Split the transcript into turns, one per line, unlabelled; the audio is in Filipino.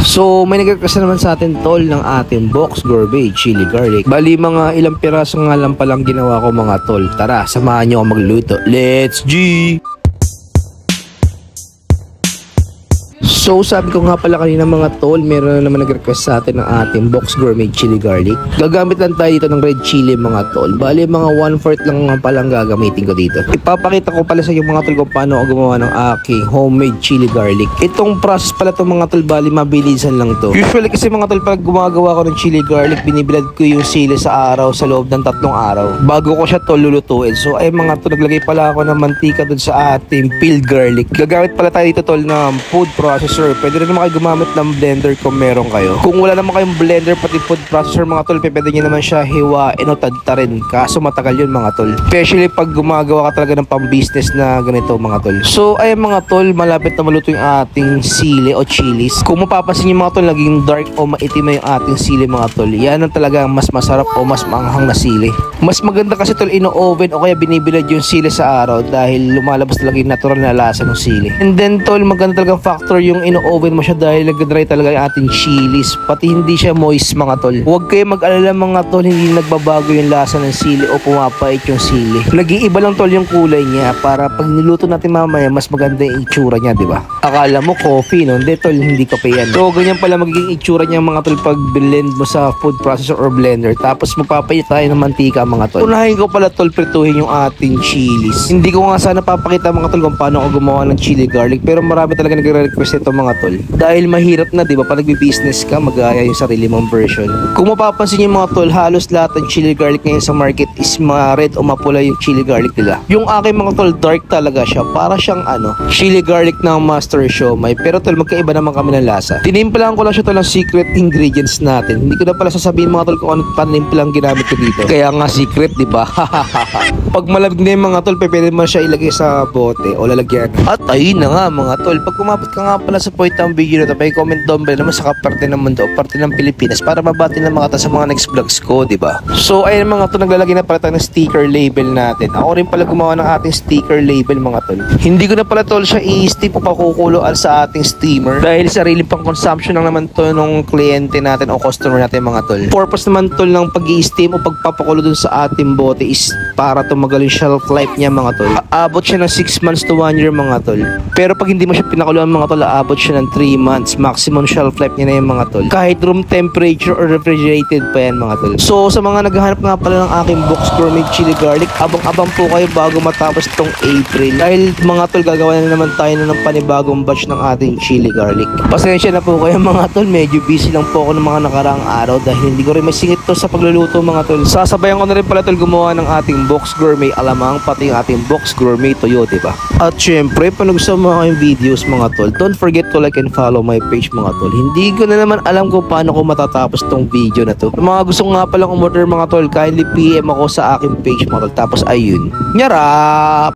So may nagrequest naman sa atin tol ng ating box gourmet chili garlic. Bali mga ilang piraso nga lang palang ginawa ko mga tol. Tara, samahan nyo ako magluto. Let's G! So sabi ko nga pala kanina mga tol, meron na naman nag-request sa atin ng ating box gourmet chili garlic. Gagamit lang tayo dito ng red chili mga tol. Bali mga 1/4 lang nga palang gagamitin ko dito. Ipapakita ko pala sa inyo mga tol kung paano ako gumawa ng aking homemade chili garlic. Itong process pala itong mga tol, bali mabilisan lang to. Usually kasi mga tol, pag gumagawa ko ng chili garlic, binibilad ko yung sili sa araw sa loob ng 3 araw bago ko siya tol lulutuin. So ay mga tol, naglagay pala ako ng mantika dun sa ating peeled garlic. Gagamit pala tayo dito tol ng food processor. Pwede rin naman kayo gumamit ng blender kung meron kayo. Kung wala naman kayong blender pati food processor mga tol, pwede nyo naman siya hiwain o tadtarin. Kaso matagal yun mga tol. Especially pag gumagawa ka talaga ng pang-business na ganito mga tol. So ay mga tol, malapit na maluto yung ating sili o chilies. Kung mapapansin nyo mga tol, naging dark o maitim na yung ating sili mga tol. Yan ang talaga mas masarap o mas maanghang na sili. Mas maganda kasi tol ino-oven o kaya binibilad yung sili sa araw dahil lumalabas talaga yung natural na lasa ng sili. And then tol, maganda talaga factor yung ino-oven mo siya dahil nag-dry talaga yung ating chilies. Pati hindi siya moist mga tol. Huwag kayo mag-alala mga tol, hindi nagbabago yung lasa ng sili o pumapait yung sili. Nag-iiba lang tol yung kulay niya para pag niluto natin mamaya mas maganda yung itsura niya, di ba? Akala mo coffee, no? Hindi tol, hindi kape yan. So ganyan pala magiging itsura niya mga tol pag blend mo sa food processor or blender. Tapos magpapait tayo ng mantika mga tol. Unahin ko pala tol, prituhin yung ating chilies. Hindi ko nga sana papakita mga tol kung paano ako gumawa ng chili garlic, pero marami talaga nagre-request ito mga tol. Dahil mahirap na, di ba? Pag nagbi-business ka, mag-aaya yung sarili mong version. Kung mapapansin niyo mga tol, halos lahat ng chili garlic ngayon sa market is red o mapula yung chili garlic nila. Yung aking mga tol, dark talaga siya. Para siyang chili garlic ng Master Siomai. Pero tol, magkaiba naman kami ng lasa. Tinimplaan ko lang siya tol ng secret ingredients natin. Hindi ko na pala sasabihin mga tol kung ano panimplang ginamit ko dito. Kaya nga secret, di ba? Pag malamig na yung mga tol, pwede mo siya ilagay sa bote o lalagyan. At ayun na nga mga tol, pag kumapit ka nga pala sa point ng video na ito, may comment down below naman sa kaparte ng mundo o parte ng Pilipinas para mabati ng mga sa mga next vlogs ko, di ba? So ayun mga tol, naglalagay na pala tayo ng sticker label natin. Ako rin pala gumawa ng ating sticker label mga tol. Hindi ko na pala tol siya i-steam o pakukuloan sa ating steamer dahil sarili pang consumption lang naman to nung kliyente natin o customer natin mga tol. Purpose naman tol ng pag-i-steam o pagpapakulo dun sa ating bote is para tumagal yung shelf life niya mga tol. Aabot siya ng 6 months to 1 year mga tol. Pero pag hindi mo siya pinakuluan mga tol, aabot siya ng 3 months. Maximum shelf life niya na yung mga tol. Kahit room temperature or refrigerated pa yan mga tol. So sa mga naghahanap nga pala ng aking box gourmet chili garlic, abang-abang po kayo bago matapos itong April. Dahil mga tol, gagawa na naman tayo ng panibagong batch ng ating chili garlic. Pasensya na po kayo mga tol, medyo busy lang po ako ng mga nakaraang araw dahil hindi ko rin masingit to sa pagluluto mga tol. Sasabayan ko na rin pala tol gumawa ng ating box gourmet alamang pati yung ating box gourmet toyo, diba? At syempre, pag nagustuhan mo aking videos mga tol, don't forget to like and follow my page mga tol. Hindi ko na naman alam kung paano ko matatapos tong video na to. Mga gusto nga palang umorder mga tol, kindly PM ako sa aking page mga tol. Tapos ayun, nyarap!